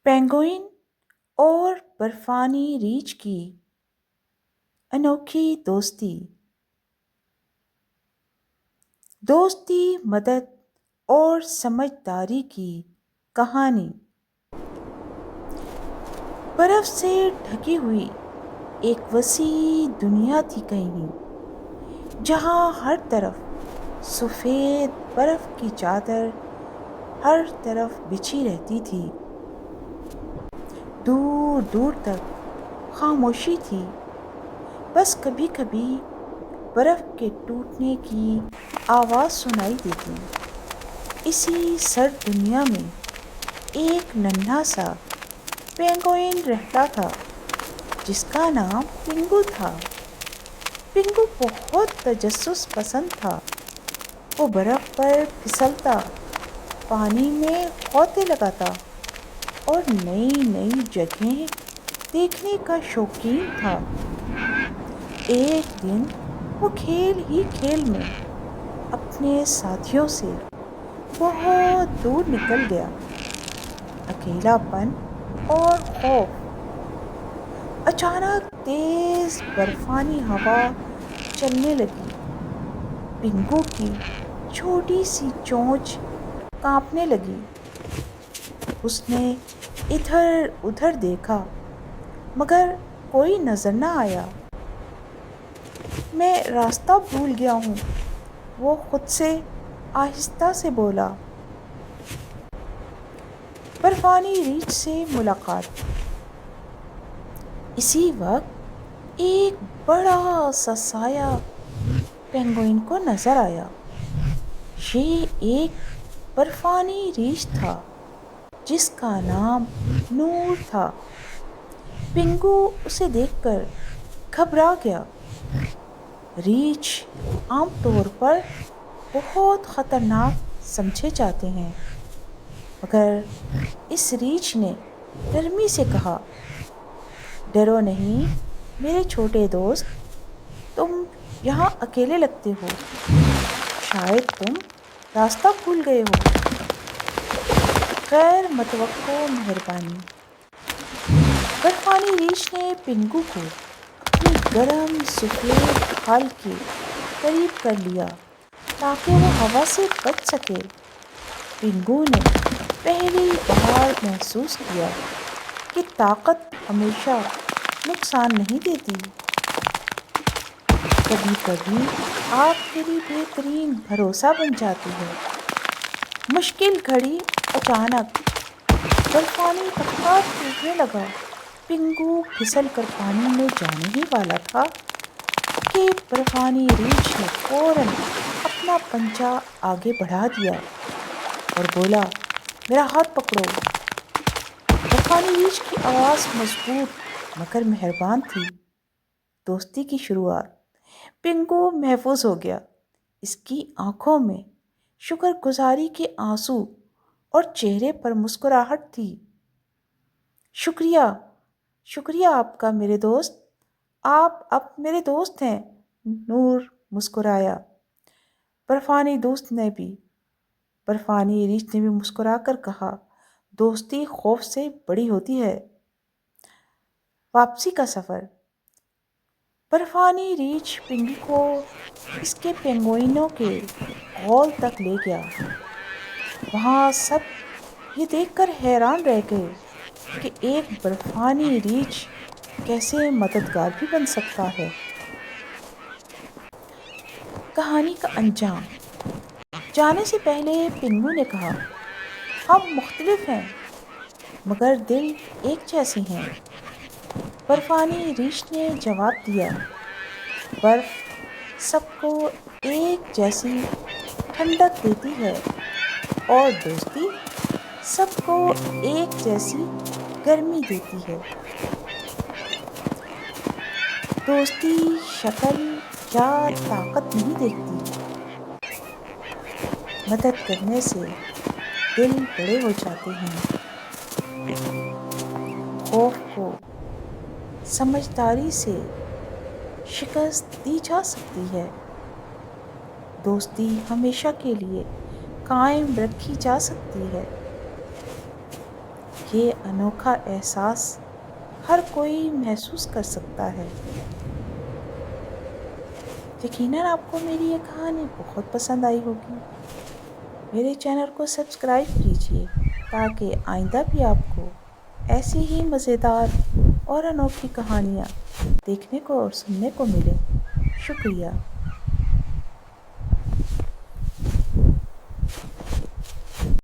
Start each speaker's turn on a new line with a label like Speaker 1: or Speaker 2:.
Speaker 1: Penguin اور برفانی ریچھ کی انوکھی دوستی مدد اور سمجھداری کی کہانی۔ برف سے ڈھکی ہوئی ایک وسیع دنیا تھی کہیں، جہاں ہر طرف سفید برف کی چادر ہر طرف بچھی رہتی تھی۔ دور دور تک خاموشی تھی، بس کبھی کبھی برف کے ٹوٹنے کی آواز سنائی دیتی۔ اسی سرد دنیا میں ایک ننھا سا پینگوئن رہتا تھا جس کا نام پنگو تھا۔ پنگو بہت تجسس پسند تھا۔ وہ برف پر پھسلتا، پانی میں غوطے لگاتا اور نئی نئی جگہیں دیکھنے کا شوقین تھا۔ ایک دن وہ کھیل ہی کھیل میں اپنے ساتھیوں سے بہت دور نکل گیا۔ اکیلا پن اور خوف۔ اچانک تیز برفانی ہوا چلنے لگی۔ پنگو کی چھوٹی سی چونچ کانپنے لگی۔ اس نے ادھر ادھر دیکھا مگر کوئی نظر نہ آیا۔ میں راستہ بھول گیا ہوں، وہ خود سے آہستہ سے بولا۔ برفانی ریچھ سے ملاقات۔ اسی وقت ایک بڑا سا سایہ پینگوئن کو نظر آیا۔ یہ ایک برفانی ریچھ تھا جس کا نام نور تھا۔ پنگو اسے دیکھ کر گھبرا گیا۔ ریچھ عام طور پر بہت خطرناک سمجھے جاتے ہیں، مگر اس ریچھ نے نرمی سے کہا، ڈرو نہیں میرے چھوٹے دوست، تم یہاں اکیلے لگتے ہو، شاید تم راستہ بھول گئے ہو۔ غیر متوقع مہربانی۔ برفانی ریچھ نے پنگو کو اپنی گرم سفید کھال کے قریب کر لیا تاکہ وہ ہوا سے بچ سکے۔ پنگو نے پہلی بار محسوس کیا کہ طاقت ہمیشہ نقصان نہیں دیتی۔ کبھی کبھی آخری بہترین بھروسہ بن جاتی ہے۔ مشکل گھڑی۔ اچانک برفانی تختہ ٹوٹنے لگا۔ پنگو پھسل کر پانی میں جانے ہی والا تھا کہ برفانی ریچھ نے فوراً اپنا پنجہ آگے بڑھا دیا اور بولا، میرا ہاتھ پکڑو۔ برفانی ریچھ کی آواز مضبوط مگر مہربان تھی۔ دوستی کی شروعات۔ پنگو محفوظ ہو گیا۔ اس کی آنکھوں میں شکر گزاری کے آنسو اور چہرے پر مسکراہٹ تھی۔ شکریہ، شکریہ آپ کا میرے دوست، آپ اب میرے دوست ہیں، نور مسکرایا۔ برفانی ریچھ نے بھی مسکرا کر کہا، دوستی خوف سے بڑی ہوتی ہے۔ واپسی کا سفر۔ برفانی ریچھ پنگو کو اس کے پینگوئنوں کے غول تک لے گیا۔ وہاں سب یہ دیکھ کر حیران رہ گئے کہ ایک برفانی ریچھ کیسے مددگار بھی بن سکتا ہے۔ کہانی کا انجام۔ جانے سے پہلے پنگو نے کہا، ہم مختلف ہیں مگر دل ایک جیسے ہیں۔ برفانی ریچھ نے جواب دیا، برف سب کو ایک جیسی ٹھنڈک دیتی ہے اور دوستی سب کو ایک جیسی گرمی دیتی ہے۔ دوستی شکل یا طاقت نہیں دیکھتی، مدد کرنے سے دل بڑے ہو جاتے ہیں۔ خوف کو سمجھداری سے شکست دی جا سکتی ہے۔ دوستی ہمیشہ کے لیے قائم رکھی جا سکتی ہے۔ یہ انوکھا احساس ہر کوئی محسوس کر سکتا ہے۔ یقیناً آپ کو میری یہ کہانی بہت پسند آئی ہوگی۔ میرے چینل کو سبسکرائب کیجیے تاکہ آئندہ بھی آپ کو ایسی ہی مزیدار اور انوکھی کہانیاں دیکھنے کو اور سننے کو ملیں۔ شکریہ۔